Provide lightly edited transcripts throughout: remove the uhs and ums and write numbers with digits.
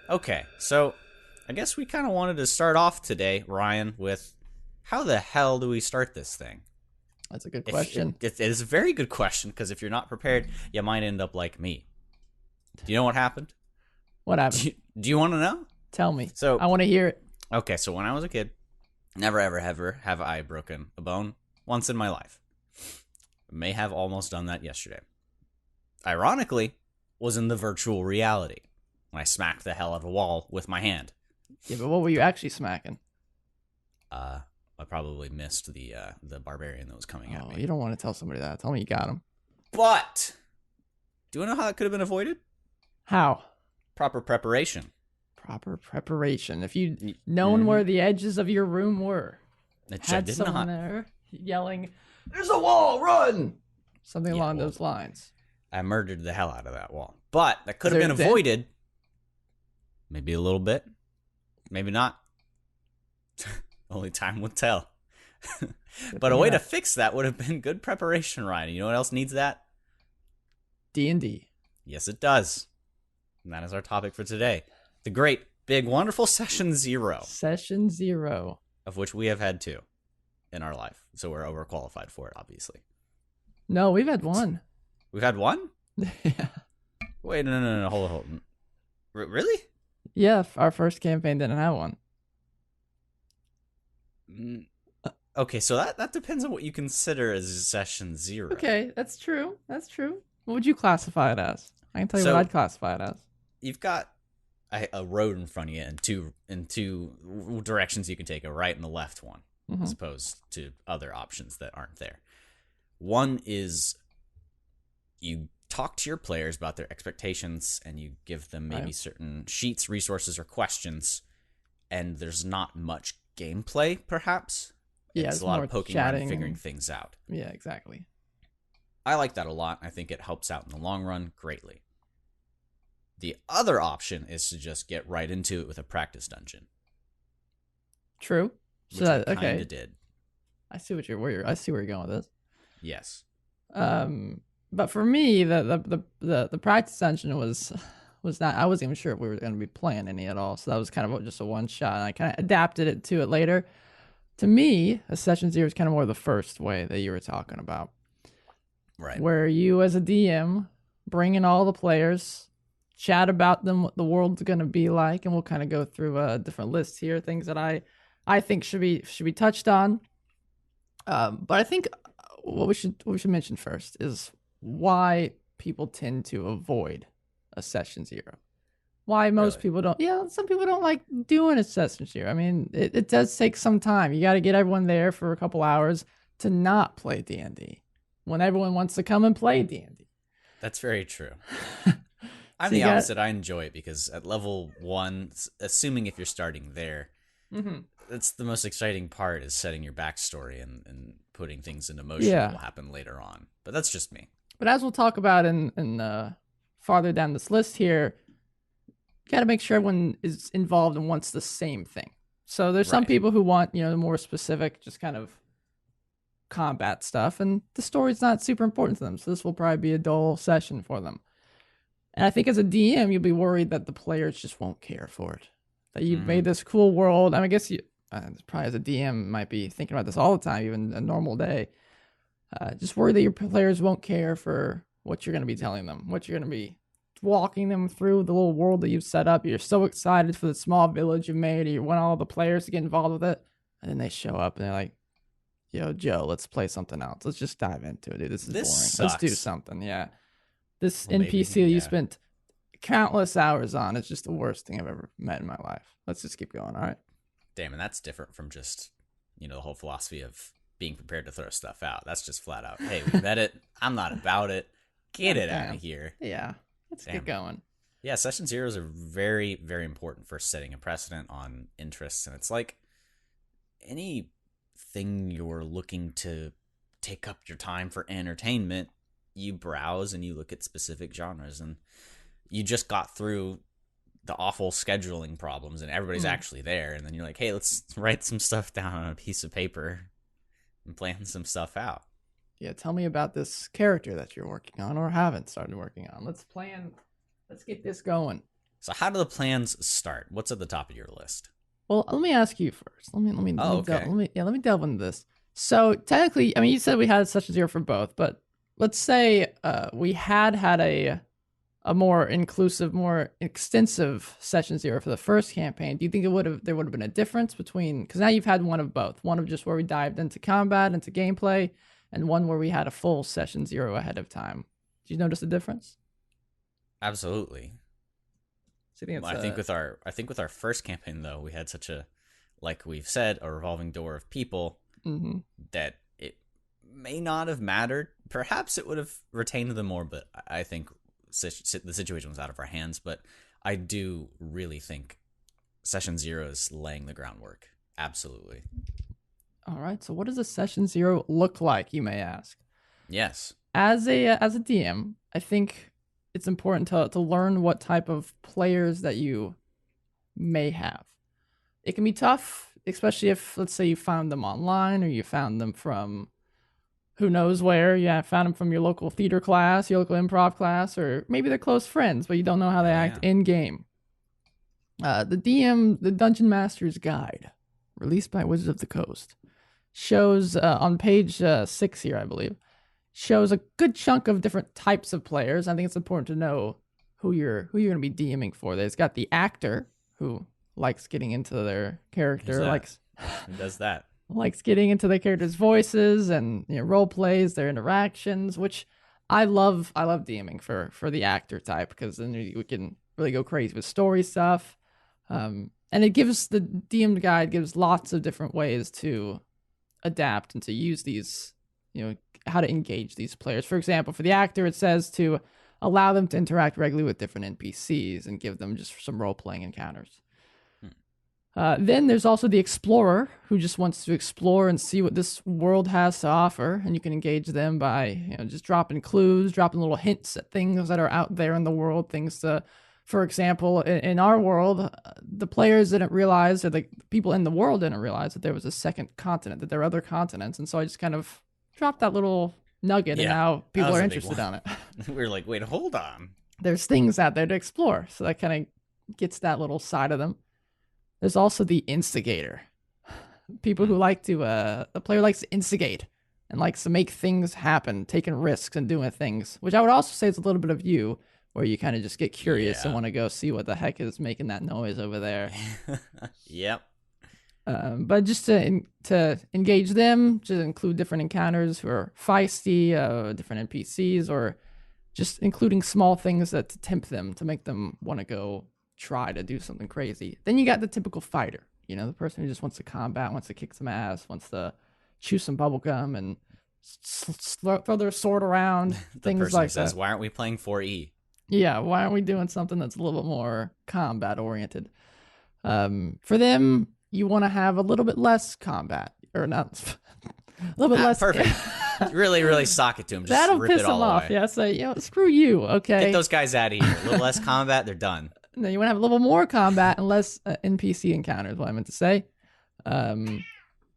Okay, so I guess we kind of wanted to start off today, Ryan, with how the hell do we start this thing? That's a good If question. it is a very good question because if you're not prepared, you might end up like me. Do you know what happened? What Do happened? you, do you want to know? Tell me. So, I want to hear it. okay, so when I was a kid, never ever have I broken a bone once in my life. May have almost done that yesterday. Ironically, was in the virtual reality when I smacked the hell out of a wall with my hand. Yeah, but what were you actually smacking? Uh, I probably missed the barbarian that was coming at Oh, me. you don't want to tell somebody that. Tell me you got him. But do you know how that could have been avoided? How? Proper preparation. Proper preparation. If you known Mm-hmm. where the edges of your room were, Which I had did someone not. there yelling, "There's a wall! Run!" Something Yeah, along well, those lines. I murdered the hell out of that wall. But that could Is have there been a dent? avoided. Maybe a little bit. Maybe not. Only time will tell. Good But a thing way you're to not fix that would have been good preparation, Ryan. You know what else needs that? D&D. Yes, it does. And that is our topic for today. The great, big, wonderful Session Zero, Session 0. of which we have had two in our life. So we're overqualified for it, obviously. No, we've had one. We've had one? Yeah. Wait, no. Hold on. Really? Yeah, our first campaign didn't have one. Okay, so that depends on what you consider as Session Zero. Okay, that's true. That's true. What would you classify it as? I can tell you So- what I'd classify it as. You've got a road in front of you and two directions you can take, a right and a left one, as opposed to other options that aren't there. One is you talk to your players about their expectations and you give them maybe certain sheets, resources, or questions, and there's not much gameplay, perhaps. Yeah, It's it's a lot more of poking around chatting and figuring and- things out. Yeah, exactly. I like that a lot. I think it helps out in the long run greatly. The other option is to just get right into it with a practice dungeon, True. which So that, I kind okay, of did. I see I see where you're going with this. Yes. But for me, the practice dungeon was not. I wasn't even sure if we were going to be playing any at all. So that was kind of just a one shot. And I kind of adapted it to it later. To me, a session 0 is kind of more the first way that you were talking about, Right. where you as a DM bring in all the players, chat about them, what the world's going to be like, and we'll kind of go through a different list here, things that I think should be touched on. But I think what we should mention first is why people tend to avoid a session 0. Why most Really? people don't. Yeah, some people don't like doing a session 0. I mean, it does take some time. You got to get everyone there for a couple hours to not play D&D when everyone wants to come and play D&D. That's very true. I'm So the you got- opposite. I enjoy it because at level 1, assuming if you're starting there, that's the most exciting part is setting your backstory and putting things into motion Yeah. that will happen later on. But that's just me. But as we'll talk about in farther down this list here, you got to make sure everyone is involved and wants the same thing. So there's some Right. people who want, more specific, just kind of combat stuff, and the story's not super important to them. So this will probably be a dull session for them. And I think as a DM, you'll be worried that the players just won't care for it. That you've made this cool world. I guess you probably as a DM might be thinking about this all the time, even a normal day. Just worried that your players won't care for what you're going to be telling them, what you're going to be walking them through the little world that you've set up. You're so excited for the small village you've made. You want all the players to get involved with it. And then they show up and they're like, yo, Joe, let's play something else. Let's just dive into it, dude. This is This boring. Let's do sucks. something. Yeah. This Well, maybe, NPC that you yeah. spent countless hours on is just the worst thing I've ever met in my life. Let's just keep going. All right. Damn, and that's different from just, the whole philosophy of being prepared to throw stuff out. That's just flat out, hey, we met it. I'm not about it. Get it out Damn. of here. Yeah. Let's Damn. get going. Yeah, session zeros are very, very important for setting a precedent on interests. And it's like anything you're looking to take up your time for entertainment, you browse and you look at specific genres. And you just got through the awful scheduling problems and everybody's actually there. And then you're like, hey, let's write some stuff down on a piece of paper and plan some stuff out. Yeah. Tell me about this character that you're working on or haven't started working on. Let's get this going. So how do the plans start? What's at the top of your list? Well, let me ask you first. Oh, okay. Let me delve into this. So technically, I mean, you said we had session zero for both, but let's say we had a more inclusive, more extensive session zero for the first campaign. Do you think there would have been a difference between, because now you've had one of both, one of just where we dived into combat, into gameplay, and one where we had a full session zero ahead of time. Did you notice a difference? Absolutely. So you think I think with our first campaign though, we had such a, like we've said, a revolving door of people that it may not have mattered. Perhaps it would have retained them more, but I think the situation was out of our hands. But I do really think session zero is laying the groundwork. Absolutely. All right. So what does a session zero look like, you may ask? Yes. As a DM, I think it's important to learn what type of players that you may have. It can be tough, especially if, let's say, you found them online or you found them from who knows where. Yeah, found them from your local theater class, your local improv class, or maybe they're close friends, but you don't know how they act in game. The DM, the Dungeon Master's Guide, released by Wizards of the Coast, shows on page 6 here, I believe, shows a good chunk of different types of players. I think it's important to know who you're going to be DMing for. There's got the actor who likes getting into their character, who does that? Likes getting into their characters' voices and role plays, their interactions, which I love. I love DMing for the actor type because then we can really go crazy with story stuff. And it gives the DM guide gives lots of different ways to adapt and to use these, how to engage these players. For example, for the actor, it says to allow them to interact regularly with different NPCs and give them just some role-playing encounters. Then there's also the explorer who just wants to explore and see what this world has to offer, and you can engage them by just dropping clues, dropping little hints at things that are out there in the world. Things to, for example, in our world, the players didn't realize, or the people in the world didn't realize that there was a second continent, that there are other continents, and so I just kind of dropped that little nugget, and now people are interested on it. We're like, wait, hold on. There's things out there to explore, so that kind of gets that little side of them. There's also the instigator. People who like to, the player likes to instigate and likes to make things happen, taking risks and doing things, which I would also say is a little bit of you, where you kind of just get curious and want to go see what the heck is making that noise over there. Yep. But just to engage them, to include different encounters who are feisty, different NPCs, or just including small things that to tempt them, to make them want to go try to do something crazy. Then you got the typical fighter, the person who just wants to combat, wants to kick some ass, wants to chew some bubblegum and throw their sword around, things like that. Why aren't we playing 4E? Yeah, why aren't we doing something that's a little bit more combat oriented? For them, you want to have a little bit less combat, or not, a little bit less. Perfect. Really, really sock it to them. Just That'll rip piss it all them off. away. Yeah, so screw you. Okay, get those guys out of here. A little less combat, they're done. No, you want to have a little more combat and less NPC encounters. What I meant to say. Sorry,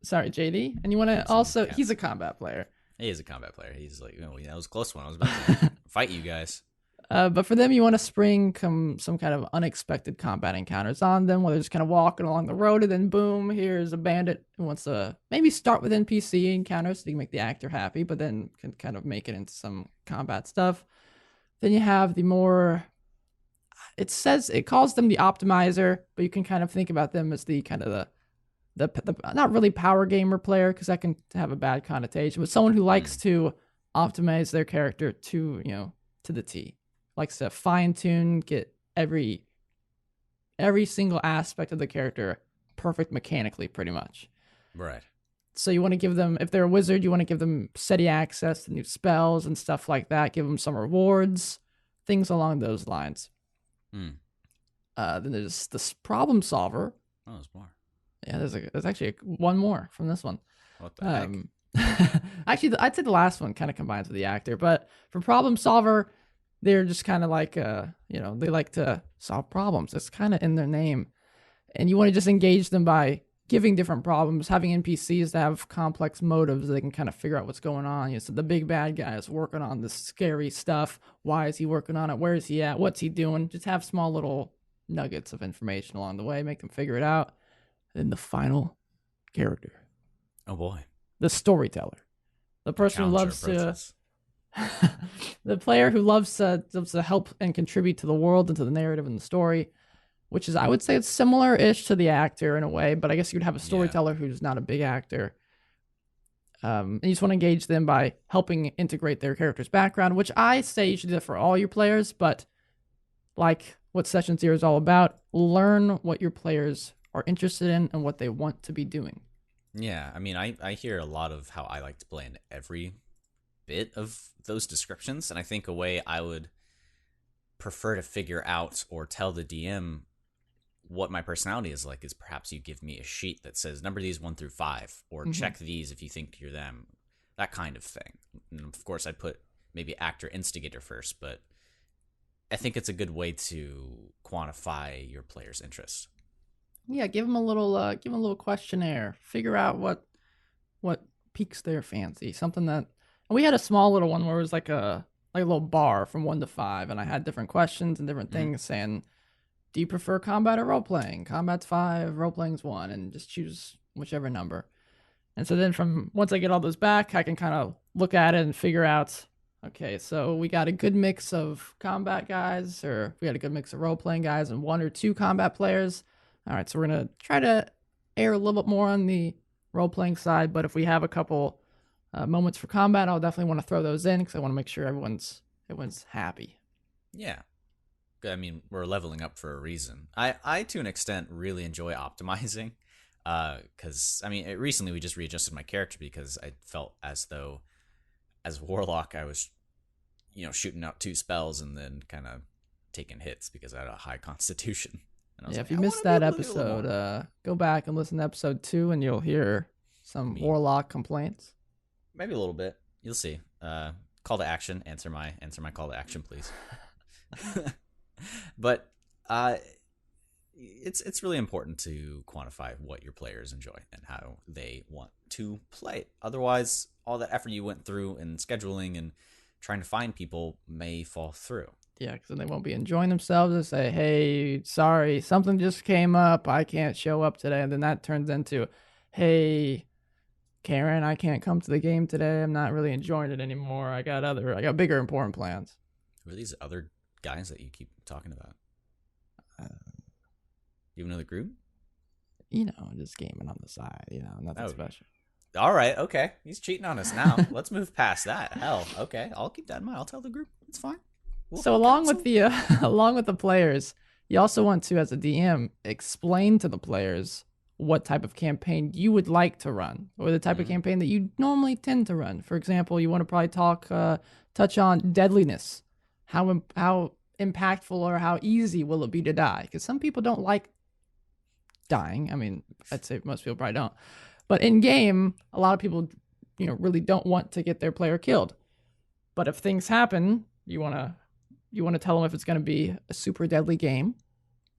JD. And you want to also. He's a combat player. He is a combat player. He's like, that was a close one. I was about to fight you guys. But for them, you want to spring some kind of unexpected combat encounters on them, where they're just kind of walking along the road, and then boom, here's a bandit who wants to maybe start with NPC encounters so you can make the actor happy, but then can kind of make it into some combat stuff. Then you have the more. It calls them the optimizer, but you can kind of think about them as the kind of the not really power gamer player, because that can have a bad connotation, but someone who likes to optimize their character to the T. Likes to fine tune, get every single aspect of the character perfect mechanically, pretty much. Right. So you want to give them, if they're a wizard, you want to give them steady access to new spells and stuff like that. Give them some rewards, things along those lines. Then there's this problem solver. Oh, there's more. Yeah, there's actually one more from this one. What the heck? Actually, I'd say the last one kind of combines with the actor, but for problem solver, they're just kind of like, they like to solve problems. It's kind of in their name. And you want to just engage them by giving different problems, having NPCs that have complex motives. They can kind of figure out what's going on. So the big bad guy is working on this scary stuff. Why is he working on it? Where is he at? What's he doing? Just have small little nuggets of information along the way, make them figure it out. And then the final character. Oh boy. The storyteller. The person who loves to the player who loves to help and contribute to the world and to the narrative and the story, which is, I would say, it's similar-ish to the actor in a way, but I guess you'd have a storyteller who's not a big actor. And you just want to engage them by helping integrate their character's background, which I say you should do that for all your players, but like what Session 0 is all about, learn what your players are interested in and what they want to be doing. Yeah, I mean, I hear a lot of how I like to play in every bit of those descriptions, and I think a way I would prefer to figure out or tell the DM what my personality is like is perhaps you give me a sheet that says number these 1 through 5, or check these if you think you're them, that kind of thing. And of course, I'd put maybe actor instigator first, but I think it's a good way to quantify your player's interest. Yeah, give them a little questionnaire. Figure out what piques their fancy. Something that, and we had a small little one where it was like a little bar from 1 to 5, and I had different questions and different things saying, do you prefer combat or role playing? Combat's 5, role playing's 1, and just choose whichever number. And so then from once I get all those back, I can kind of look at it and figure out, okay, so we got a good mix of combat guys, or we got a good mix of role playing guys and 1 or 2 combat players. All right, so we're going to try to err a little bit more on the role-playing side, but if we have a couple moments for combat, I'll definitely want to throw those in because I want to make sure everyone's happy. Yeah. I mean, we're leveling up for a reason. I to an extent, really enjoy optimizing because, I mean, recently we just readjusted my character because I felt as though, as Warlock, I was, shooting out 2 spells and then kind of taking hits because I had a high constitution. Yeah, if you missed that episode, go back and listen to episode 2 and you'll hear some Warlock complaints. Maybe a little bit. You'll see. Call to action. Answer my call to action, please. But it's really important to quantify what your players enjoy and how they want to play. Otherwise, all that effort you went through in scheduling and trying to find people may fall through. Yeah, because then they won't be enjoying themselves and say, hey, sorry, something just came up. I can't show up today. And then that turns into, hey, Karen, I can't come to the game today. I'm not really enjoying it anymore. I got bigger, important plans. Who are these other guys that you keep talking about? You have another group? Just gaming on the side. Nothing special. All right, okay. He's cheating on us now. Let's move past that. Hell, okay. I'll keep that in mind. I'll tell the group. It's fine. So along with the players, you also want to, as a DM, explain to the players what type of campaign you would like to run, or the type of campaign that you normally tend to run. For example, you want to probably touch on deadliness, how impactful or how easy will it be to die? Because some people don't like dying. I mean, I'd say most people probably don't. But in game, a lot of people, really don't want to get their player killed. But if things happen, you want to tell them if it's going to be a super deadly game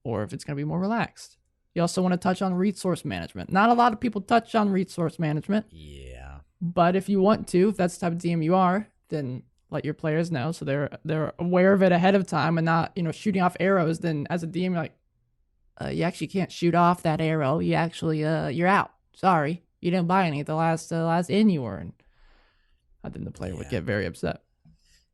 or if it's going to be more relaxed. You also want to touch on resource management. Not a lot of people touch on resource management. Yeah. But if you want to, if that's the type of DM you are, then let your players know so they're aware of it ahead of time and not, shooting off arrows. Then as a DM, you're like, you actually can't shoot off that arrow. You actually, you're out. Sorry. You didn't buy any at the last inn you were in. Then the player would get very upset.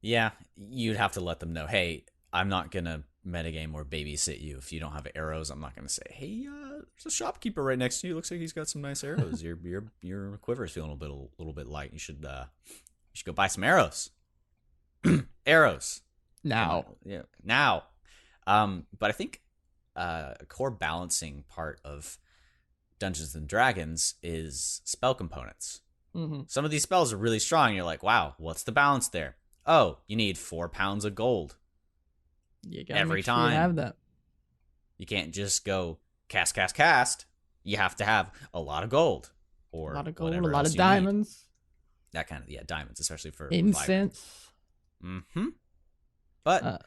Yeah, you'd have to let them know, hey, I'm not going to metagame or babysit you. If you don't have arrows, I'm not going to say, hey, there's a shopkeeper right next to you. Looks like he's got some nice arrows. Your quiver is feeling a little bit light. You should go buy some arrows. Arrows. Now. Yeah, now. But I think a core balancing part of Dungeons and Dragons is spell components. Mm-hmm. Some of these spells are really strong. You're like, wow, what's the balance there? Oh, you need 4 pounds of gold. You gotta every make sure time. you have that. You can't just go cast. You have to have a lot of gold. Or a lot of gold, whatever a lot else of you diamonds. Need. That kind of, diamonds, especially for incense. Mm-hmm. But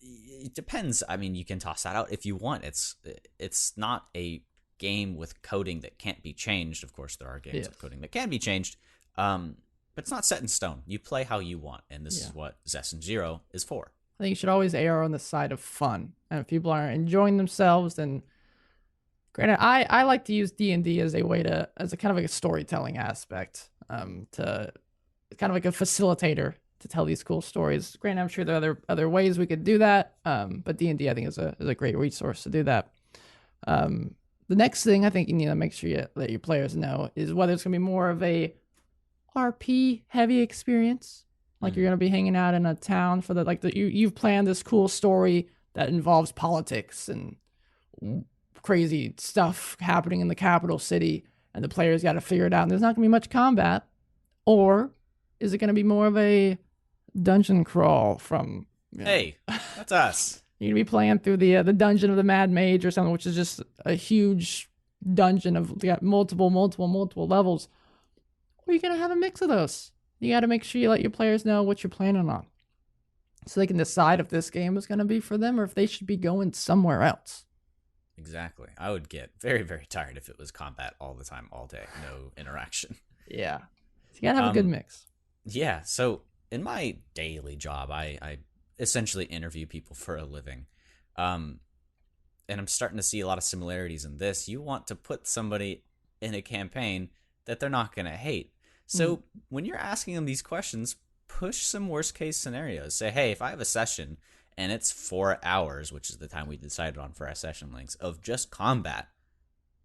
it depends. I mean, you can toss that out if you want. It's not a game with coding that can't be changed. Of course, there are games with coding that can be changed. But it's not set in stone. You play how you want, and this is what Zesson 0 is for. I think you should always err on the side of fun. And if people are enjoying themselves, then granted, I like to use D&D as a way to, as a kind of like a storytelling aspect, to kind of like a facilitator to tell these cool stories. Granted, I'm sure there are other ways we could do that, but D&D I think is a great resource to do that. The next thing I think you need to make sure you let your players know is whether it's going to be more of a RP heavy experience, like you're going to be hanging out in a town for you've planned this cool story that involves politics and crazy stuff happening in the capital city, and the players got to figure it out, and there's not going to be much combat. Or is it going to be more of a dungeon crawl from... Hey, that's us. You're going to be playing through the Dungeon of the Mad Mage or something, which is just a huge dungeon of got multiple levels. Or you're going to have a mix of those. You got to make sure you let your players know what you're planning on, so they can decide if this game is going to be for them or if they should be going somewhere else. Exactly. I would get very, very tired if it was combat all the time, all day, no interaction. Yeah. So you got to have a good mix. Yeah. So in my daily job, I essentially interview people for a living. And I'm starting to see a lot of similarities in this. You want to put somebody in a campaign that they're not going to hate. So when you're asking them these questions, push some worst case scenarios. Say, hey, if I have a session and it's 4 hours, which is the time we decided on for our session links, of just combat,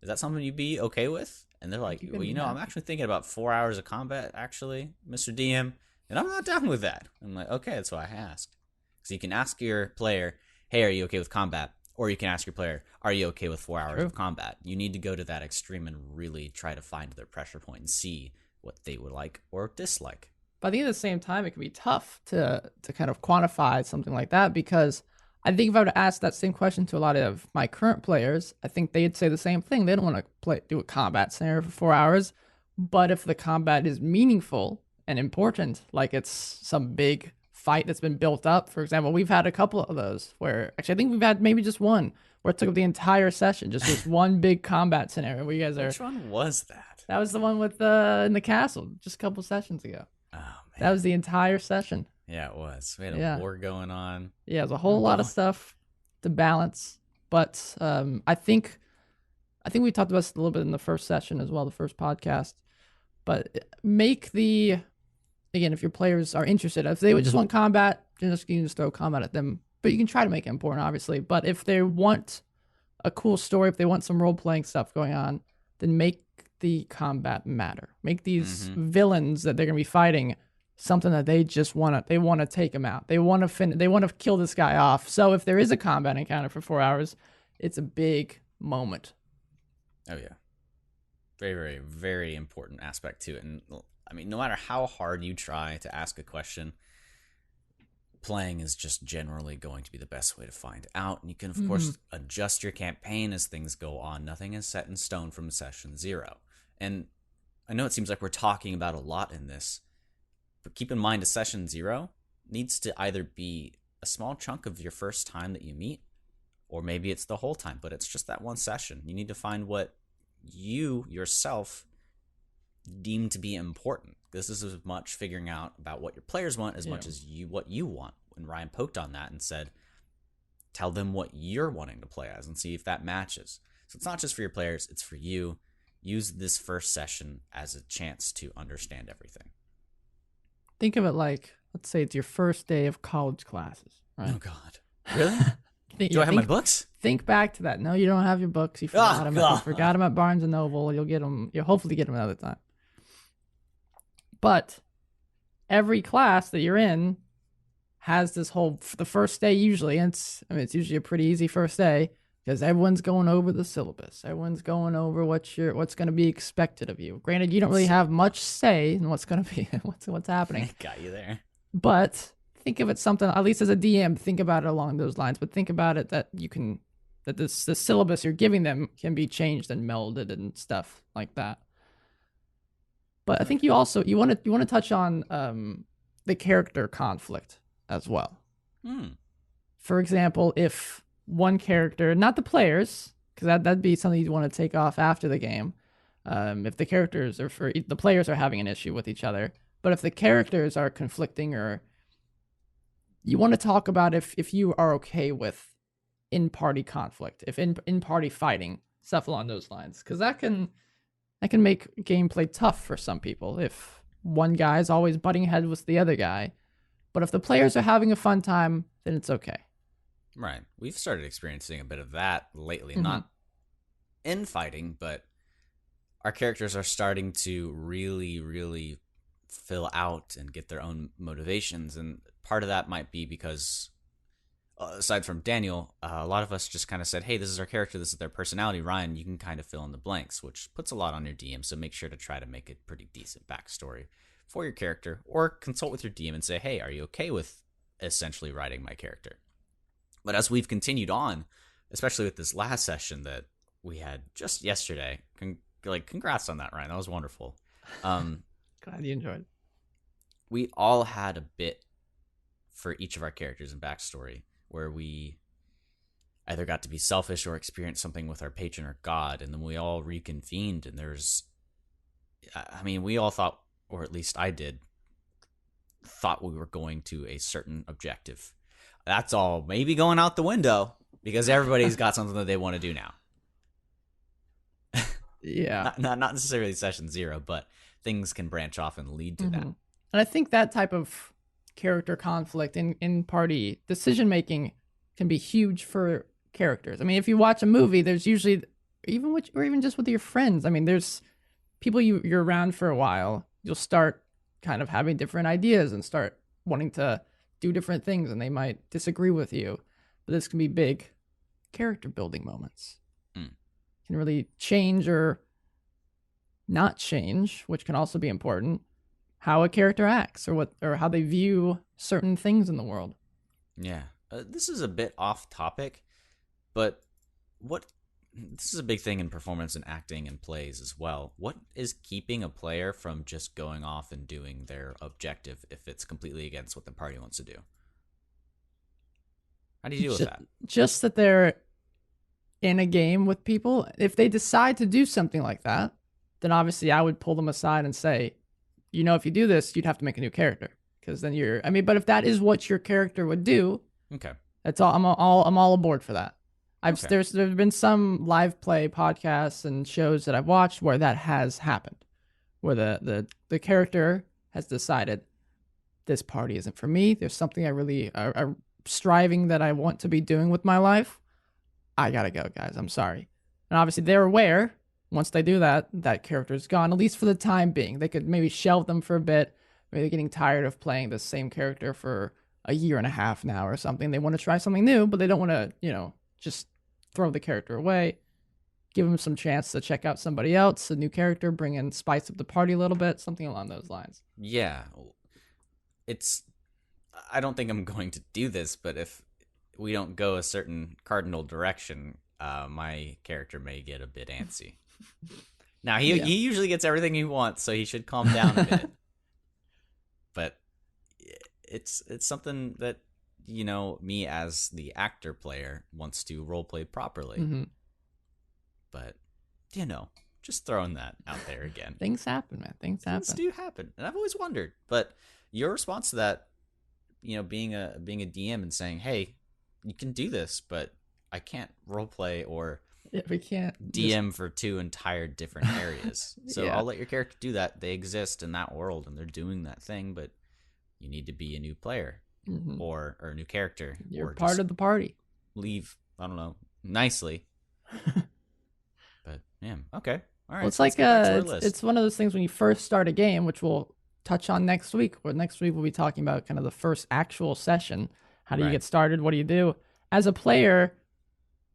is that something you'd be okay with? And they're like, well, I'm actually thinking about 4 hours of combat, actually, Mr. DM, and I'm not down with that. I'm like, okay, that's why I asked. So you can ask your player, hey, are you okay with combat? Or you can ask your player, are you okay with 4 hours of combat? You need to go to that extreme and really try to find their pressure point and see what they would like or dislike. But I think at the same time, it can be tough to kind of quantify something like that, because I think if I were to ask that same question to a lot of my current players, I think they'd say the same thing. They don't want to do a combat scenario for 4 hours. But if the combat is meaningful and important, like it's some big fight that's been built up, for example, we've had a couple of those where, actually I think we've had maybe just one where it took up the entire session, just this one big combat scenario where you guys are... Which one was that? That was the one with in the castle just a couple sessions ago. Oh, man. That was the entire session. Yeah, it was. We had a war going on. Yeah, it was a whole lot of stuff to balance. But I think we talked about this a little bit in the first session as well, the first podcast. But make again, if your players are interested, if they would just want combat, you can just throw combat at them. But you can try to make it important, obviously. But if they want a cool story, if they want some role-playing stuff going on, then make the combat matter. Make these villains that they're going to be fighting something that they just want to take them out. They want to kill this guy off. So if there is a combat encounter for 4 hours, it's a big moment. Oh yeah. Very, very, very important aspect to it. And I mean, no matter how hard you try to ask a question, playing is just generally going to be the best way to find out. And you can, of course, adjust your campaign as things go on. Nothing is set in stone from session 0. And I know it seems like we're talking about a lot in this, but keep in mind a session 0 needs to either be a small chunk of your first time that you meet, or maybe it's the whole time, but it's just that one session. You need to find what you yourself deem to be important. This is as much figuring out about what your players want as much as what you want. And Ryan poked on that and said, tell them what you're wanting to play as and see if that matches. So it's not just for your players, it's for you. Use this first session as a chance to understand everything. Think of it like, let's say it's your first day of college classes, right? Oh, God. Really? Do I have my books? Think back to that. No, you don't have your books. You forgot them. You forgot them at Barnes & Noble. You'll get them. You'll hopefully get them another time. But every class that you're in has this the first day usually, and it's usually a pretty easy first day because everyone's going over the syllabus. Everyone's going over what's going to be expected of you. Granted, you don't really have much say in what's going to be what's happening. Got you there. But think of it something, at least as a DM, think about it along those lines. But think about it that the syllabus you're giving them can be changed and melded and stuff like that. But I think you want to touch on the character conflict as well. For example, if one character, not the players, because that'd be something you'd want to take off after the game. If the characters the players are having an issue with each other, but if the characters are conflicting or you want to talk about if you are okay with in-party conflict, if in-party fighting, stuff along those lines, because that can make gameplay tough for some people if one guy is always butting heads with the other guy. But if the players are having a fun time, then it's okay. Right. We've started experiencing a bit of that lately. Mm-hmm. Not infighting, but our characters are starting to really, really fill out and get their own motivations. And part of that might be because, aside from Daniel, a lot of us just kind of said, hey, this is our character, this is their personality. Ryan, you can kind of fill in the blanks, which puts a lot on your DM. So make sure to try to make a pretty decent backstory for your character, or consult with your DM and say, hey, are you okay with essentially writing my character? But as we've continued on, especially with this last session that we had just yesterday, congrats on that, Ryan. That was wonderful. Glad you enjoyed. We all had a bit for each of our characters and backstory where we either got to be selfish or experience something with our patron or god, and then we all reconvened, and we all thought, or at least I did, thought we were going to a certain objective. That's all maybe going out the window because everybody's got something that they want to do now. Yeah. Not necessarily session 0, but things can branch off and lead to that. And I think that type of character conflict in party decision making can be huge for characters. I mean, if you watch a movie, there's usually even just with your friends. I mean, there's people you're around for a while. You'll start kind of having different ideas and start wanting to do different things, and they might disagree with you. But this can be big character building moments. Can really change or not change, which can also be important, how a character acts or how they view certain things in the world. Yeah. This is a bit off topic, but this is a big thing in performance and acting and plays as well. What is keeping a player from just going off and doing their objective if it's completely against what the party wants to do? How do you deal with that? Just that they're in a game with people. If they decide to do something like that, then obviously I would pull them aside and say, if you do this, you'd have to make a new character, because then but if that is what your character would do, okay, that's all. I'm all aboard for that. There's been some live play podcasts and shows that I've watched where that has happened, where the character has decided this party isn't for me. There's something I really are striving that I want to be doing with my life. I gotta go, guys. I'm sorry. And obviously they're aware once they do that, that character's gone, at least for the time being. They could maybe shelve them for a bit. Maybe they're getting tired of playing the same character for a year and a half now or something. They want to try something new, but they don't want to, just throw the character away. Give them some chance to check out somebody else, a new character, bring in, spice up the party a little bit, something along those lines. Yeah. I don't think I'm going to do this, but if we don't go a certain cardinal direction, my character may get a bit antsy. Now, he usually gets everything he wants, so he should calm down a bit. But it's something that, me as the actor player wants to roleplay properly. Mm-hmm. But, just throwing that out there again. Things happen, man. Things happen. Things do happen. And I've always wondered. But your response to that, being a DM and saying, hey, you can do this, but I can't roleplay or we can't DM for 2 entire different areas. So Yeah. I'll let your character do that. They exist in that world and they're doing that thing, but you need to be a new player or a new character. You're or part of the party. Leave, I don't know, nicely. But yeah, okay. All right. Well, it's like it's one of those things when you first start a game, which we'll touch on next week. Or next week we'll be talking about kind of the first actual session. How do you get started? What do you do? As a player,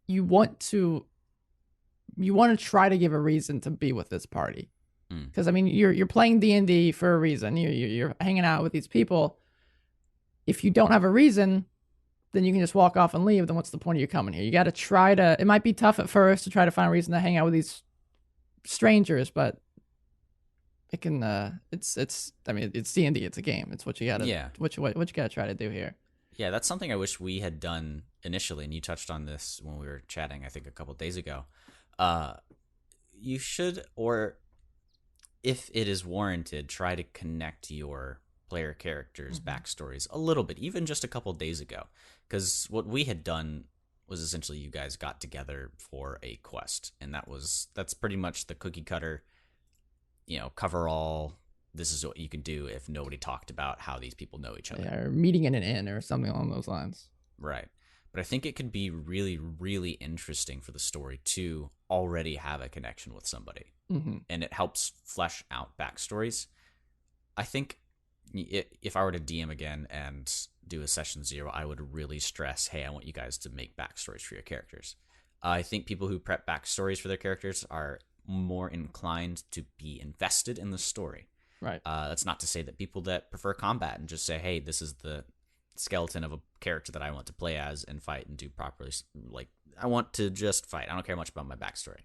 you want to try to give a reason to be with this party, because you're playing D&D for a reason. You're hanging out with these people. If you don't have a reason, then you can just walk off and leave. Then what's the point of you coming here? You got to try to. It might be tough at first to try to find a reason to hang out with these strangers, but it can. It's D&D. It's a game. It's what you got to. Yeah. What you got to try to do here. Yeah, that's something I wish we had done initially, and you touched on this when we were chatting, I think, a couple of days ago. You should, or if it is warranted, try to connect your player characters' backstories a little bit, even just a couple days ago. Because what we had done was essentially you guys got together for a quest, and that's pretty much the cookie cutter, cover all. This is what you can do if nobody talked about how these people know each other. Yeah, or meeting in an inn or something along those lines. Right. But I think it could be really, really interesting for the story to already have a connection with somebody. And it helps flesh out backstories. I think if I were to DM again and do a session 0, I would really stress, hey, I want you guys to make backstories for your characters. I think people who prep backstories for their characters are more inclined to be invested in the story. Right. That's not to say that people that prefer combat and just say, hey, this is the skeleton of a character that I want to play as and fight and do properly. Like, I want to just fight. I don't care much about my backstory.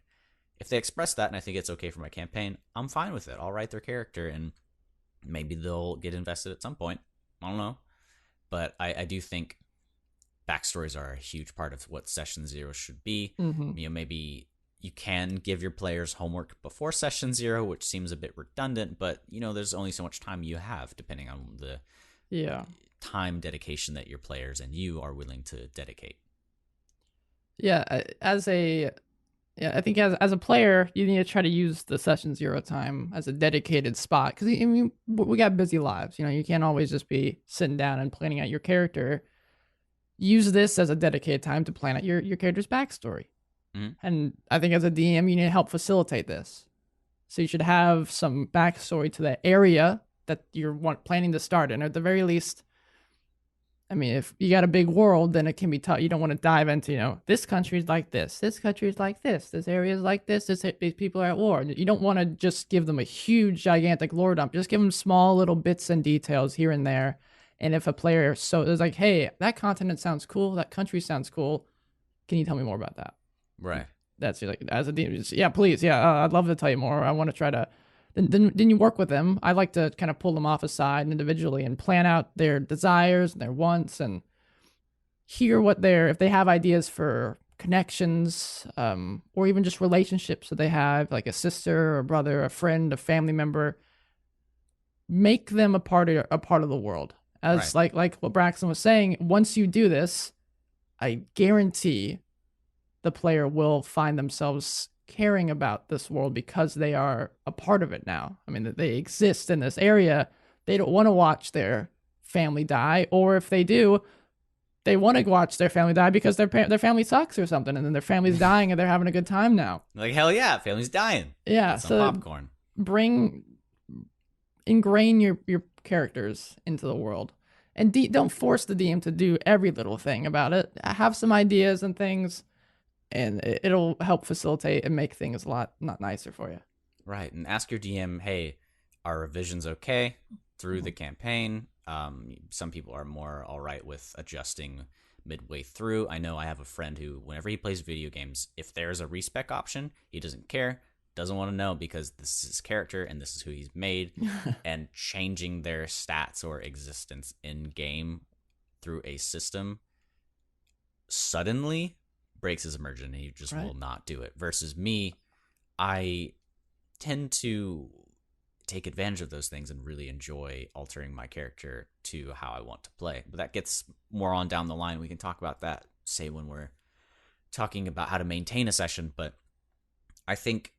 If they express that and I think it's okay for my campaign, I'm fine with it. I'll write their character and maybe they'll get invested at some point. I don't know. But I do think backstories are a huge part of what Session 0 should be. Maybe you can give your players homework before Session 0, which seems a bit redundant, but, there's only so much time you have depending on the time dedication that your players and you are willing to dedicate. Yeah, I think as a player, you need to try to use the Session 0 time as a dedicated spot. Because, we got busy lives. You can't always just be sitting down and planning out your character. Use this as a dedicated time to plan out your character's backstory. And I think as a DM, you need to help facilitate this. So you should have some backstory to the area that you're planning to start in. Or at the very least, if you got a big world, then it can be tough. You don't want to dive into, this country is like this country is like this area is like this, these people are at war. You don't want to just give them a huge, gigantic lore dump. Just give them small little bits and details here and there. And if a player is like, hey, that continent sounds cool, that country sounds cool, can you tell me more about that? Right. That's like, as a DM, yeah, please, yeah, I'd love to tell you more. I want to try to. Then you work with them. I like to kind of pull them off aside individually and plan out their desires and their wants and hear if they have ideas for connections, or even just relationships that they have, like a sister or a brother, a friend, a family member. Make them a part of the world. As right. like what Braxton was saying, once you do this, I guarantee the player will find themselves caring about this world because they are a part of it now. They exist in this area. They don't want to watch their family die, or if they do, they want to watch their family die because their family sucks or something, and then their family's dying and they're having a good time now. Like, hell yeah, family's dying. Yeah, so popcorn. Ingrain your characters into the world, and don't force the DM to do every little thing about it. Have some ideas and things, and it'll help facilitate and make things a lot not nicer for you. Right, and ask your DM, hey, are revisions okay through the campaign? Some people are more all right with adjusting midway through. I know I have a friend who, whenever he plays video games, if there's a respec option, he doesn't care, doesn't want to know, because this is his character and this is who he's made, and changing their stats or existence in game through a system suddenly breaks his immersion, and he just will not do it. Versus me, I tend to take advantage of those things and really enjoy altering my character to how I want to play. But that gets more on down the line. We can talk about that, say, when we're talking about how to maintain a session. But I think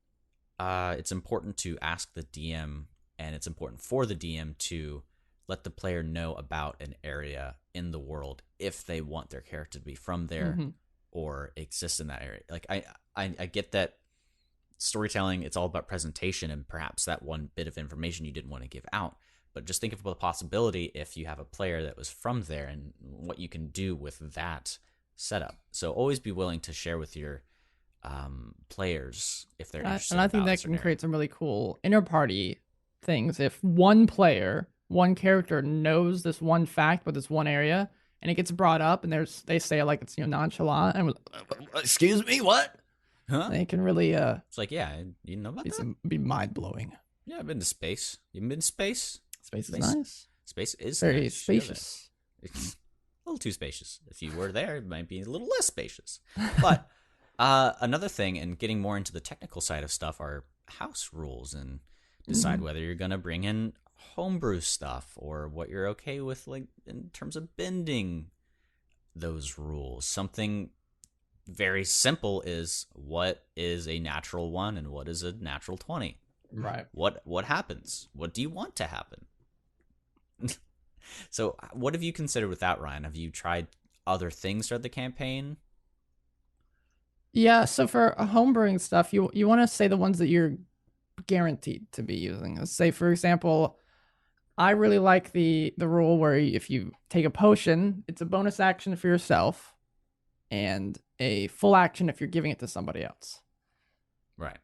it's important to ask the DM, and it's important for the DM to let the player know about an area in the world if they want their character to be from there or exist in that area. Like, I get that storytelling, it's all about presentation, and perhaps that one bit of information you didn't want to give out. But just think of the possibility if you have a player that was from there and what you can do with that setup. So always be willing to share with your players if they're interested. And I think that can create some really cool inter-party things. If one character knows this one fact with this one area, and it gets brought up, and they say like it's nonchalant, and excuse me, what? Huh? They can really it's like, yeah, you know about that? Be mind blowing. Yeah, I've been to space. You haven't been to space? Space is nice. Space is very nice. spacious. It's a little too spacious. If you were there, it might be a little less spacious. But another thing, and getting more into the technical side of stuff, are house rules, and decide whether you're going to bring in homebrew stuff, or what you're okay with, like in terms of bending those rules. Something very simple is what is a natural 1 and what is a natural 20. Right. What happens? What do you want to happen? So what have you considered with that, Ryan? Have you tried other things throughout the campaign? Yeah, so for homebrewing stuff, you want to say the ones that you're guaranteed to be using. Let's say, for example, I really like the rule where if you take a potion, it's a bonus action for yourself and a full action if you're giving it to somebody else. Right.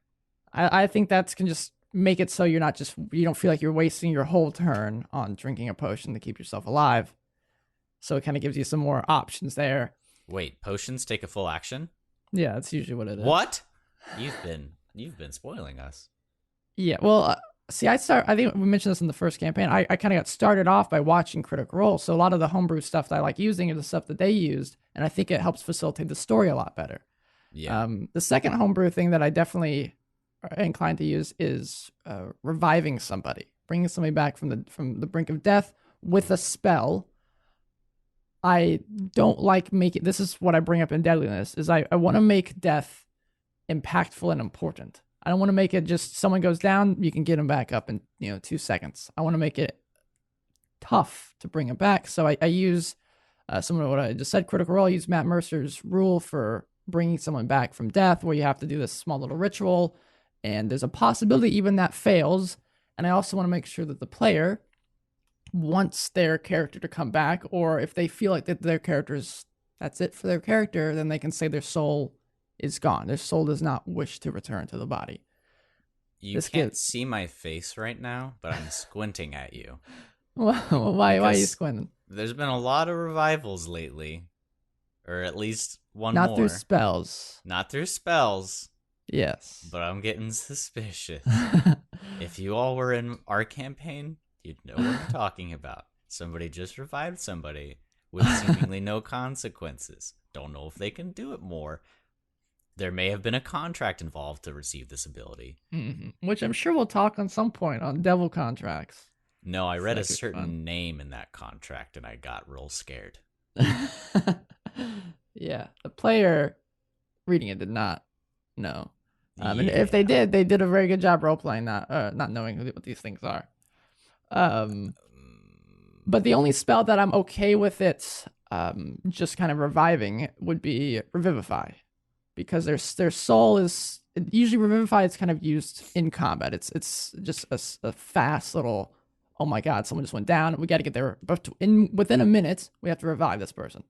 I think that can just make it so you don't feel like you're wasting your whole turn on drinking a potion to keep yourself alive. So it kind of gives you some more options there. Wait, potions take a full action? Yeah, that's usually what it is. What? You've been spoiling us. Yeah, well, see, I think we mentioned this in the first campaign. I kind of got started off by watching Critical Role, so a lot of the homebrew stuff that I like using is the stuff that they used, and I think it helps facilitate the story a lot better. Yeah. The second homebrew thing that I definitely am inclined to use is reviving somebody, bringing somebody back from the brink of death with a spell. I don't like making, this is what I bring up in Deadliness, is I want to make death impactful and important. I don't want to make it just someone goes down, you can get them back up in 2 seconds. I want to make it tough to bring them back. So I use some of what I just said, Critical Role. I use Matt Mercer's rule for bringing someone back from death, where you have to do this small little ritual, and there's a possibility even that fails. And I also want to make sure that the player wants their character to come back, or if they feel like that their character's, that's it for their character, then they can say their soul is gone. Their soul does not wish to return to the body. You can't see my face right now, but I'm squinting at you. Well, why are you squinting? There's been a lot of revivals lately, or at least one Not more. through spells. Not through spells. Yes. But I'm getting suspicious. If you all were in our campaign, you'd know what I'm talking about. Somebody just revived somebody with seemingly no consequences. Don't know if they can do it more. There may have been a contract involved to receive this ability. Mm-hmm. Which I'm sure we'll talk on some point on devil contracts. No, I read a certain name in that contract and I got real scared. Yeah, the player reading it did not know. And if they did a very good job role playing, not knowing what these things are. But the only spell that I'm okay with it, just kind of reviving would be Revivify, because their soul is usually Revivify is kind of used in combat. It's just a fast little, oh my god, someone just went down. We got to get there, but within a minute we have to revive this person.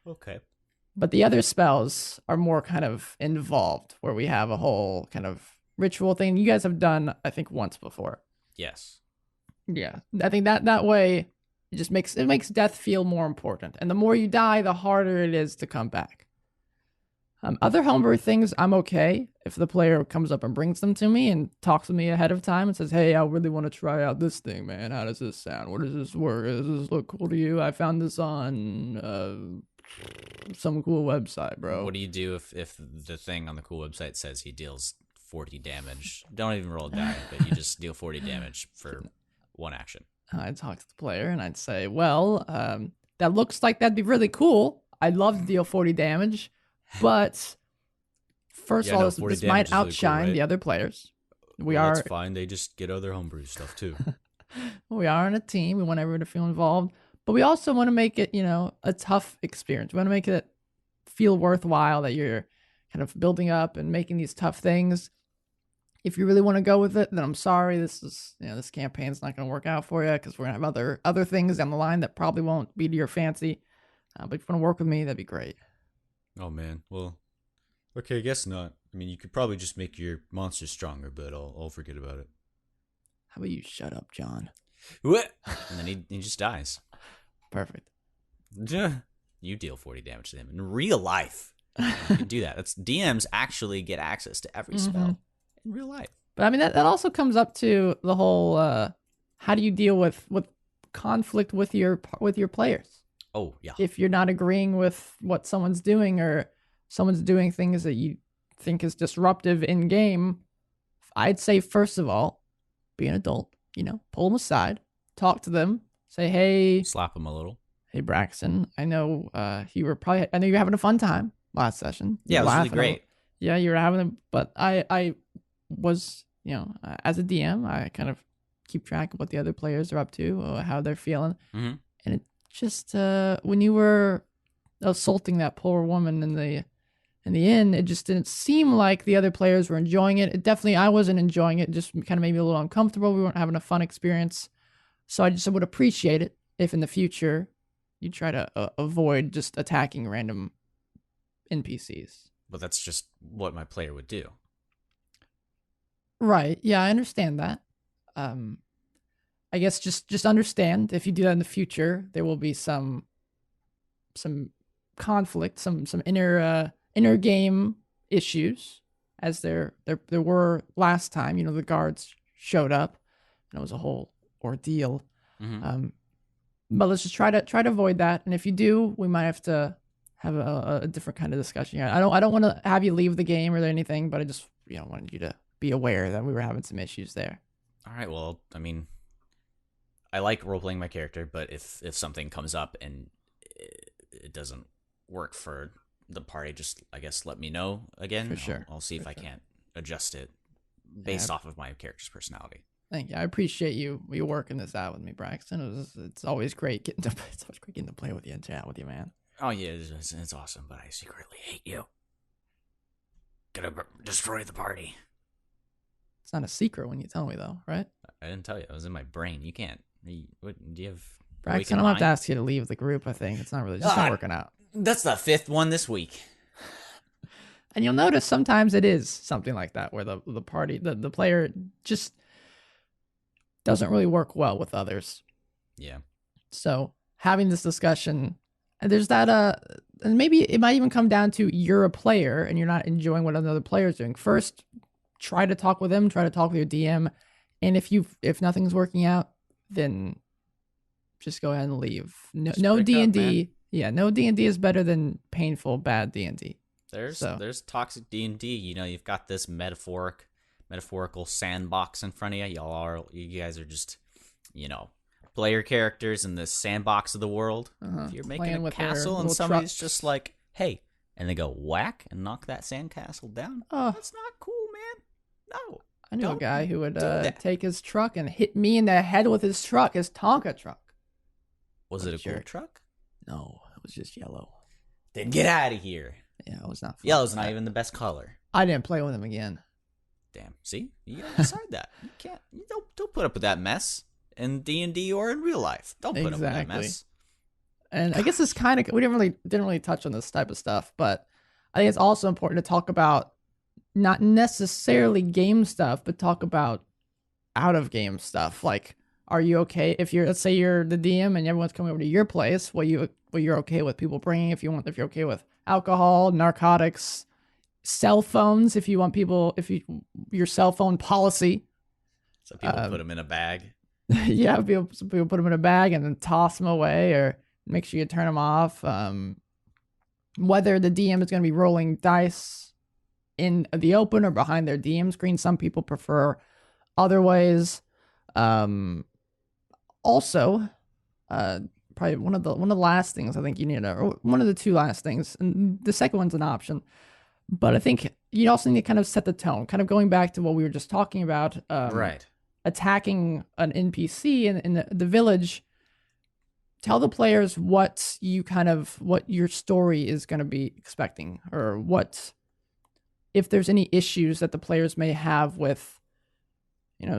Okay. But the other spells are more kind of involved, where we have a whole kind of ritual thing. You guys have done, I think, once before. Yes. Yeah, I think that way it just makes death feel more important, and the more you die, the harder it is to come back. Other homebrew things, I'm okay if the player comes up and brings them to me and talks to me ahead of time and says, "Hey, I really want to try out this thing, man. How does this sound? What does this work? Does this look cool to you? I found this on some cool website, bro." What do you do if the thing on the cool website says he deals 40 damage? Don't even roll a die, but you just deal 40 damage for one action. I'd talk to the player and I'd say, well, that looks like that'd be really cool. I'd love to deal 40 damage, but first of all, this might outshine really cool, right? The other players. That's fine. They just get other homebrew stuff too. We are on a team. We want everyone to feel involved, but we also want to make it, a tough experience. We want to make it feel worthwhile, that you're kind of building up and making these tough things. If you really want to go with it, then I'm sorry. This campaign's not going to work out for you, because we're going to have other things down the line that probably won't be to your fancy. But if you want to work with me, that'd be great. Oh, man. Well, okay, I guess not. I mean, you could probably just make your monster stronger, but I'll forget about it. How about you shut up, John? What? And then he just dies. Perfect. You deal 40 damage to him in real life. You can do that. DMs actually get access to every spell in real life. But I mean, that also comes up to the whole how do you deal with conflict with your players? Oh, yeah. If you're not agreeing with what someone's doing, or someone's doing things that you think is disruptive in-game, I'd say, first of all, be an adult, pull them aside, talk to them, say, hey, Slap them a little. hey Braxton, I know you were having a fun time last session. You Yeah, were it was really laughing. great. Yeah, you were having a, but I was, as a DM, I kind of keep track of what the other players are up to, how they're feeling. Mm-hmm. And it just, when you were assaulting that poor woman in the inn, it just didn't seem like the other players were enjoying it. It definitely, I wasn't enjoying it. It just kind of made me a little uncomfortable. We weren't having a fun experience. So I just would appreciate it if in the future you try to avoid just attacking random NPCs. But that's just what my player would do. Right. Yeah, I understand that. I guess just understand if you do that in the future, there will be some conflict, some inner game issues, as there were last time. The guards showed up, and it was a whole ordeal. Mm-hmm. But let's just try to avoid that. And if you do, we might have to have a different kind of discussion here. I don't want to have you leave the game or anything, but I just wanted you to be aware that we were having some issues there. All right. Well, I mean, I like role playing my character, but if something comes up and it doesn't work for the party, just I guess let me know again. For sure. I'll see if I can't adjust it based off of my character's personality. Thank you. I appreciate you working this out with me, Braxton. It's always great getting to play with you and chat with you, man. Oh yeah, it's awesome, but I secretly hate you. Gonna destroy the party. It's not a secret when you tell me, though, right? I didn't tell you. It was in my brain. You can't. What do you have? Braxton, I'm gonna have to ask you to leave the group. I think it's not really just not working out. That's the 5th one this week. And you'll notice sometimes it is something like that, where the party, the player just doesn't really work well with others. Yeah. So having this discussion, and there's that, and maybe it might even come down to you're a player and you're not enjoying what another player is doing. First, try to talk with them, try to talk with your DM, and if nothing's working out, then just go ahead and leave. No D&D. Yeah, no D&D is better than painful bad D&D. There's toxic D&D. You've got this metaphorical sandbox in front of you. You guys are just, player characters in this sandbox of the world. If you're making a castle and somebody's just like, hey, and they go whack and knock that sandcastle down, that's not cool, man. No. I knew a guy who would take his truck and hit me in the head with his truck, his Tonka truck. Was it a cool truck? No, it was just yellow. Then get out of here. Yeah, it was not fun. Yellow's not even the best color. I didn't play with him again. Damn. See? You gotta decide that. You can't. Don't put up with that mess in D&D or in real life. Don't put up with that mess. And I guess it's kind of, we didn't really touch on this type of stuff, but I think it's also important to talk about not necessarily game stuff, but talk about out of game stuff. Like, are you okay if let's say you're the DM and everyone's coming over to your place? What you're okay with people bringing? If you're okay with alcohol, narcotics, cell phones. If you want people, your cell phone policy. So people put them in a bag. Yeah, some people put them in a bag and then toss them away, or make sure you turn them off. Whether the DM is going to be rolling dice in the open or behind their DM screen. Some people prefer other ways. Also, probably one of the last things I think you need to, or one of the two last things, and the second one's an option, but I think you also need to kind of set the tone, kind of going back to what we were just talking about. Right. Attacking an NPC in the village. Tell the players what your story is going to be expecting, or if there's any issues that the players may have with,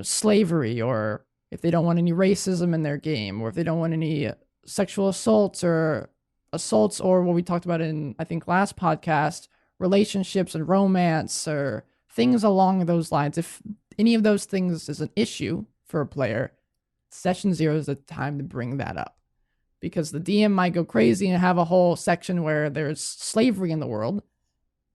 slavery, or if they don't want any racism in their game, or if they don't want any sexual assaults, or what we talked about in, I think, last podcast, relationships and romance, or things along those lines. If any of those things is an issue for a player, session 0 is the time to bring that up. Because the DM might go crazy and have a whole section where there's slavery in the world,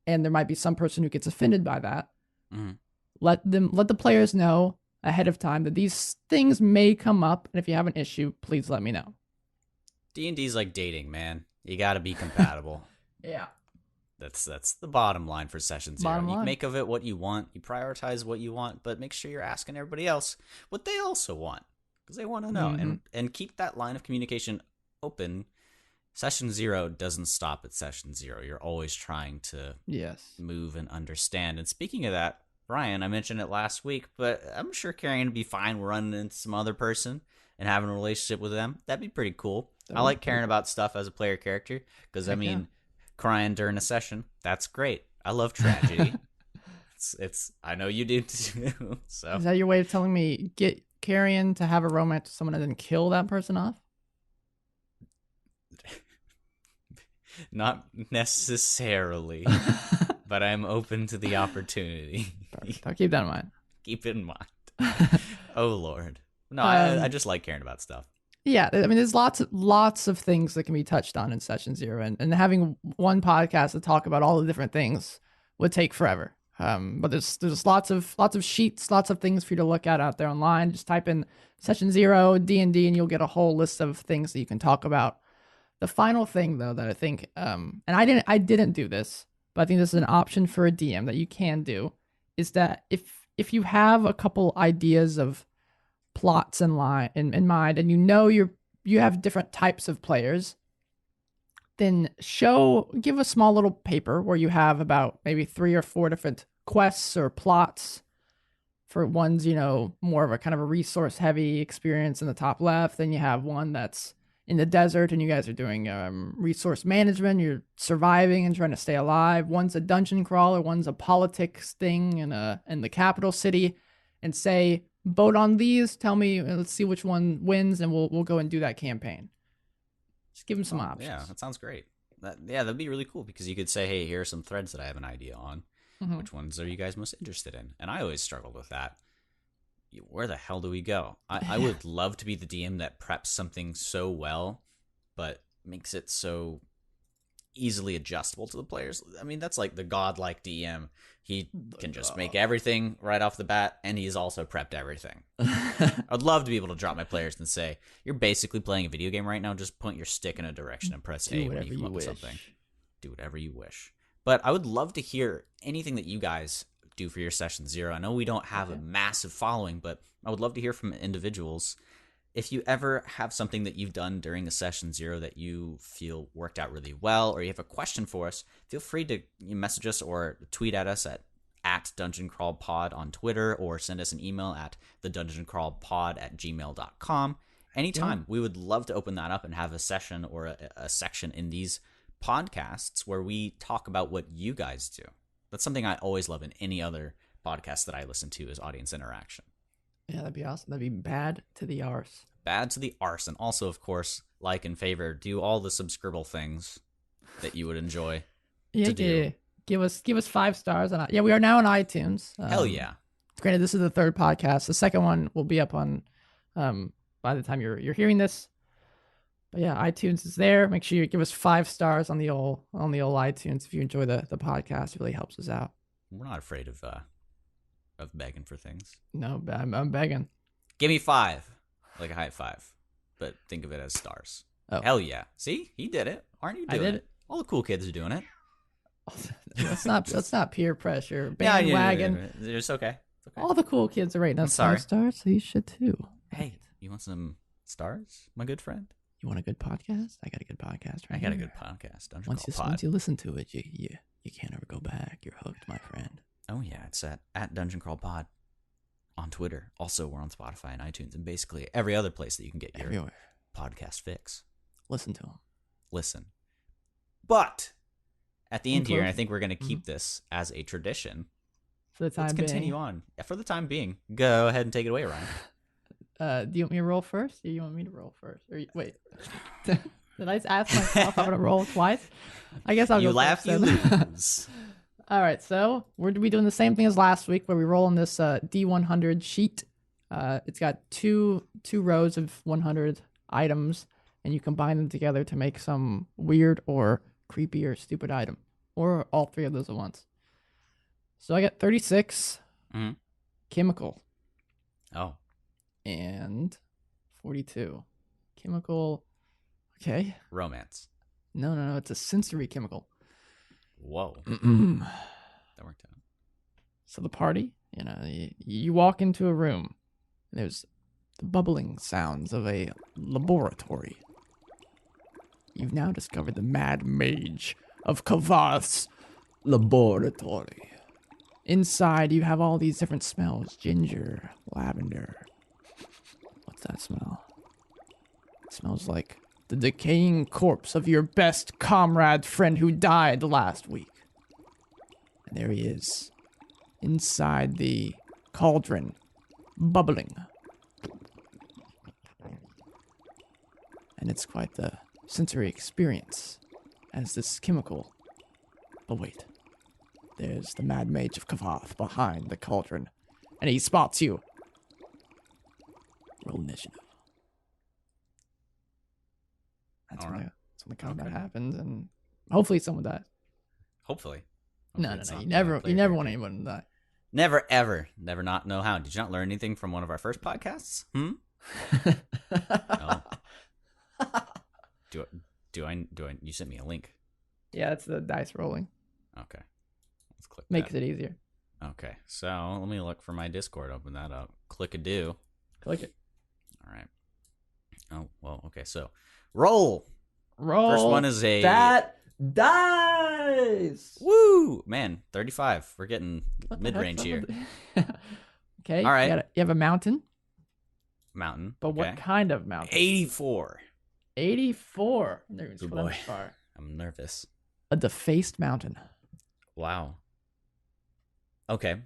and there might be some person who gets offended by that. Mm-hmm. Let the players know ahead of time that these things may come up, and if you have an issue, please let me know. D&D's like dating, man. You got to be compatible. Yeah. That's the bottom line for session 0. You make of it what you want. You prioritize what you want, but make sure you're asking everybody else what they also want. because they want to know, and keep that line of communication open. Session 0 doesn't stop at session 0. You're always trying to move and understand. And speaking of that, Brian, I mentioned it last week, but I'm sure Carrion would be fine running into some other person and having a relationship with them. That'd be pretty cool. I like caring about stuff as a player character because, crying during a session, that's great. I love tragedy. it's I know you do too. So is that your way of telling me get Carrion to have a romance with someone and then kill that person off? Not necessarily, but I'm open to the opportunity. Perfect. I'll keep that in mind. Keep it in mind. Oh, Lord. No, I just like caring about stuff. Yeah, I mean, there's lots of things that can be touched on in session 0, and having one podcast to talk about all the different things would take forever. But there's lots of sheets, lots of things for you to look at out there online. Just type in session 0 D&D, and you'll get a whole list of things that you can talk about. The final thing, though, that I think, and I didn't do this, but I think this is an option for a DM that you can do, is that if you have a couple ideas of plots in mind, and you have different types of players, then give a small little paper where you have about maybe 3 or 4 different quests or plots. For one's, more of a kind of a resource heavy experience in the top left. Then you have one that's in the desert and you guys are doing resource management. You're surviving and trying to stay alive. One's a dungeon crawler. One's a politics thing in the capital city. And say, vote on these. Tell me, let's see which one wins, and we'll go and do that campaign. Just give them some options. Yeah, that sounds great. That'd be really cool because you could say, hey, here are some threads that I have an idea on. Which ones are you guys most interested in? And I always struggled with that. Where the hell do we go? I would love to be the DM that preps something so well, but makes it so easily adjustable to the players. I mean, that's like the godlike DM. He can just make everything right off the bat, and he's also prepped everything. I'd love to be able to drop my players and say, you're basically playing a video game right now. Just point your stick in a direction and press A when you come up with something. Do whatever you wish. But I would love to hear anything that you guys do for your session 0. I know we don't have a massive following, but I would love to hear from individuals. If you ever have something that you've done during a session 0 that you feel worked out really well, or you have a question for us, feel free to message us or tweet at us at Dungeon Crawl Pod on Twitter, or send us an email at thedungeoncrawlpod@gmail.com. Anytime. We would love to open that up and have a session or a section in these podcasts where we talk about what you guys do. That's something I always love in any other podcast that I listen to, is audience interaction. Yeah, that'd be awesome. That'd be bad to the arse. Bad to the arse. And also, of course, like and favor, do all the subscribble things that you would enjoy to do. Yeah. Give us 5 stars. We are now on iTunes. Hell yeah. Granted, this is the 3rd podcast. The second one will be up on by the time you're hearing this. But yeah, iTunes is there. Make sure you give us 5 stars on the old iTunes if you enjoy the podcast. It really helps us out. We're not afraid of begging for things. No, I'm begging. Give me 5, like a high 5, but think of it as stars. Oh. Hell yeah! See, he did it. Aren't you doing it? All the cool kids are doing it. That's not peer pressure. Bandwagon. Yeah. It's okay. All the cool kids are rating us 5 stars, so you should too. Hey, you want some stars, my good friend? You want a good podcast? I got a good podcast. I got a good podcast. Once you listen to it, you can't ever go back. You're hooked, my friend. Oh yeah, it's at Dungeon Crawl Pod on Twitter. Also, we're on Spotify and iTunes and basically every other place that you can get your podcast fix. Listen to them. Listen. But at the end here, and I think we're going to keep this as a tradition. For the time being. Let's continue on. Yeah, for the time being. Go ahead and take it away, Ryan. Do you want me to roll first, or you want me to roll first? Or wait, did I ask myself I'm gonna roll twice? I guess I'll go. You laugh, you lose. All right, so we're gonna be doing the same thing as last week, where we roll on this D100 sheet. It's got two rows of 100 items, and you combine them together to make some weird or creepy or stupid item, or all 3 of those at once. So I got 36 chemical. Oh. And 42 chemical. Okay. Romance. No. It's a sensory chemical. Whoa. That worked out. So the party, you walk into a room. And there's the bubbling sounds of a laboratory. You've now discovered the Mad Mage of Kavath's laboratory. Inside, you have all these different smells. Ginger, lavender. What's that smell? It smells like the decaying corpse of your best comrade friend who died last week. And there he is, inside the cauldron, bubbling. And it's quite the sensory experience as this chemical. But wait, there's the Mad Mage of Kavath behind the cauldron, and he spots you. Roll initiative. That's when the combat happens, and hopefully someone dies. Hopefully. No. You never want anyone to die. Never, ever. Never not know how. Did you not learn anything from one of our first podcasts? No. Do I? You sent me a link. Yeah, that's the dice rolling. Okay. Let's click Makes that. it easier. Okay. So let me look for my Discord. Open that up. Click a do. Click it. All right. Oh, well, okay. So roll. First one is a... that dice. Woo! Man, 35. We're getting mid-range here. Okay. All right. You have a mountain. Mountain. But okay. what kind of mountain? 84. 84. Good boy. I'm nervous. A defaced mountain. Wow. Okay.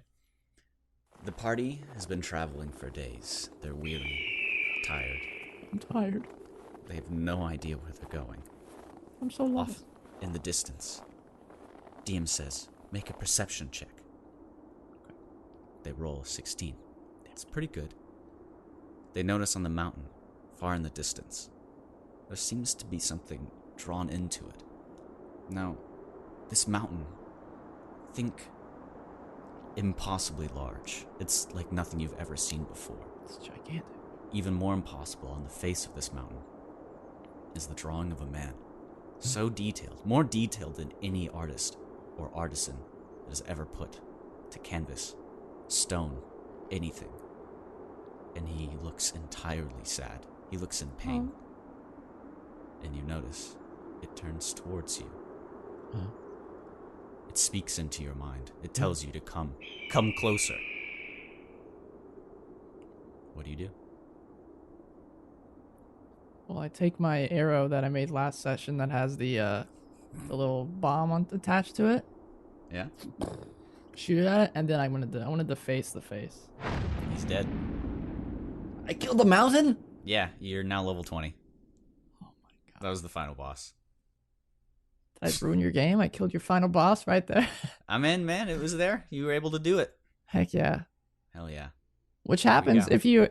The party has been traveling for days. They're weary, tired. I'm tired. They have no idea where they're going. I'm so lost. Off in the distance, DM says, make a perception check. They roll a 16. It's pretty good. They notice on the mountain, far in the distance, there seems to be something drawn into it. Now, this mountain, think impossibly large. It's like nothing you've ever seen before. It's gigantic. Even more impossible, on the face of this mountain is the drawing of a man. So detailed, more detailed than any artist or artisan that has ever put to canvas, stone, anything. And he looks entirely sad. He looks in pain. And you notice it turns towards you. It speaks into your mind. It tells you to come closer. What do you do? Well, I take my arrow that I made last session that has the little bomb attached to it. Yeah. Shoot it at it, and then I wanted to face the face. He's dead. I killed the mountain? Yeah, you're now level 20. Oh my god. That was the final boss. Did I ruin your game? I killed your final boss right there. I'm in, man. It was there. You were able to do it. Heck yeah. Hell yeah. Which happens if you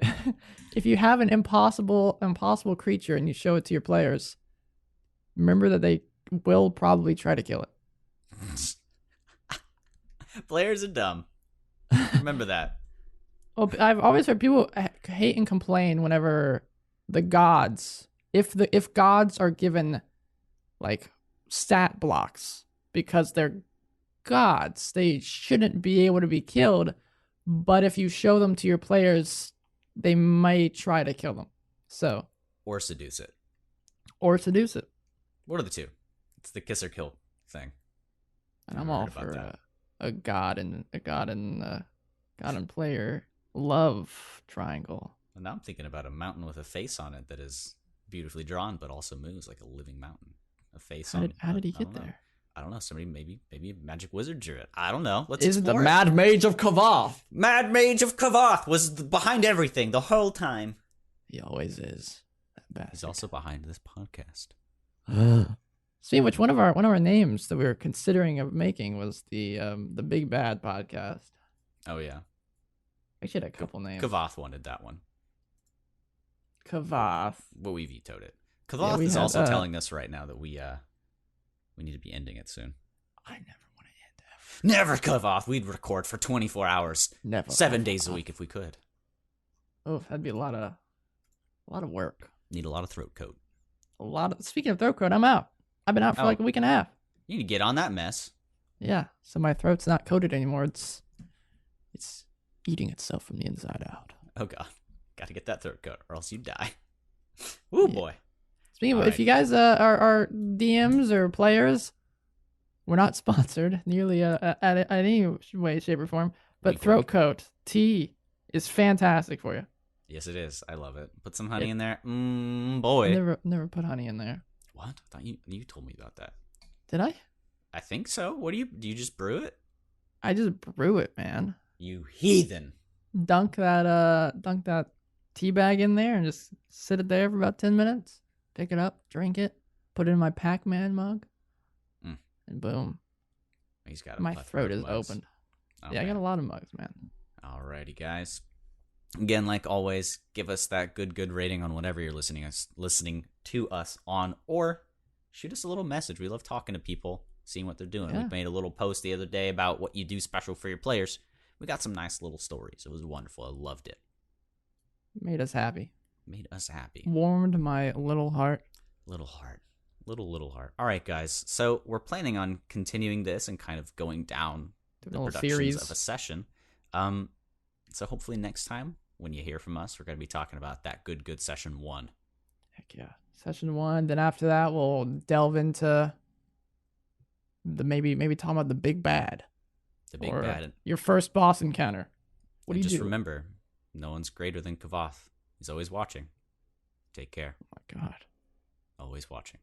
have an impossible creature and you show it to your players. Remember that they will probably try to kill it. Players are dumb. Remember that. Well, I've always heard people hate and complain whenever the gods, if gods are given like stat blocks because they're gods, they shouldn't be able to be killed. But if you show them to your players, they might try to kill them. So. Or seduce it. Or seduce it. What are the two? It's the kiss or kill thing. And I'm all for a god and player love triangle. And now I'm thinking about a mountain with a face on it that is beautifully drawn, but also moves like a living mountain. A face on it. How did he get there? I don't know. Somebody, maybe a magic wizard drew it. I don't know. Let's Is it the explore Mad Mage of Kavath? Mad Mage of Kavath was behind everything the whole time. He always is. That bastard. He's also behind this podcast. Speaking of which, one of our names that we were considering of making was the Big Bad Podcast. Oh yeah. I should have a couple names. Kavath wanted that one. Kavath. But we vetoed it. Kavath is also telling us right now that we need to be ending it soon. I never want to end it. Never Kavath. We'd record for 24 hours. Never. 7 days a week if we could. Oh, that'd be a lot of work. Need a lot of throat coat. Speaking of throat coat, I'm out. I've been out for like a week and a half. You need to get on that mess. Yeah. So my throat's not coated anymore. It's eating itself from the inside out. Oh god. Gotta get that throat coat, or else you die. Ooh, Yeah. boy. Speaking of, if you guys are DMs or players, we're not sponsored nearly at any way, shape, or form. But throat coat tea is fantastic for you. Yes, it is. I love it. Put some honey Yeah. in there. Boy. I never put honey in there. What? I thought you told me about that. Did I? I think so. What do you just brew it? I just brew it, man. You heathen. Dunk that tea bag in there and just sit it there for about 10 minutes. Pick it up, drink it, put it in my Pac-Man mug, and boom. He's got my throat is opened. Oh, yeah, man. I got a lot of mugs, man. Alrighty, guys. Again, like always, give us that good rating on whatever you're listening to us on, or shoot us a little message. We love talking to people, seeing what they're doing. Yeah. We made a little post the other day about what you do special for your players. We got some nice little stories. It was wonderful. I loved it. Made us happy. Warmed my little heart. Little heart. All right, guys. So we're planning on continuing this and kind of going down the productions series of a session. So hopefully next time when you hear from us, we're going to be talking about that good session 1. Heck yeah. Session 1. Then after that, we'll delve into the maybe talking about the big bad. The big bad. Your first boss encounter. What do you do? Just remember, no one's greater than Kavoth. He's always watching. Take care. Oh my God. Always watching.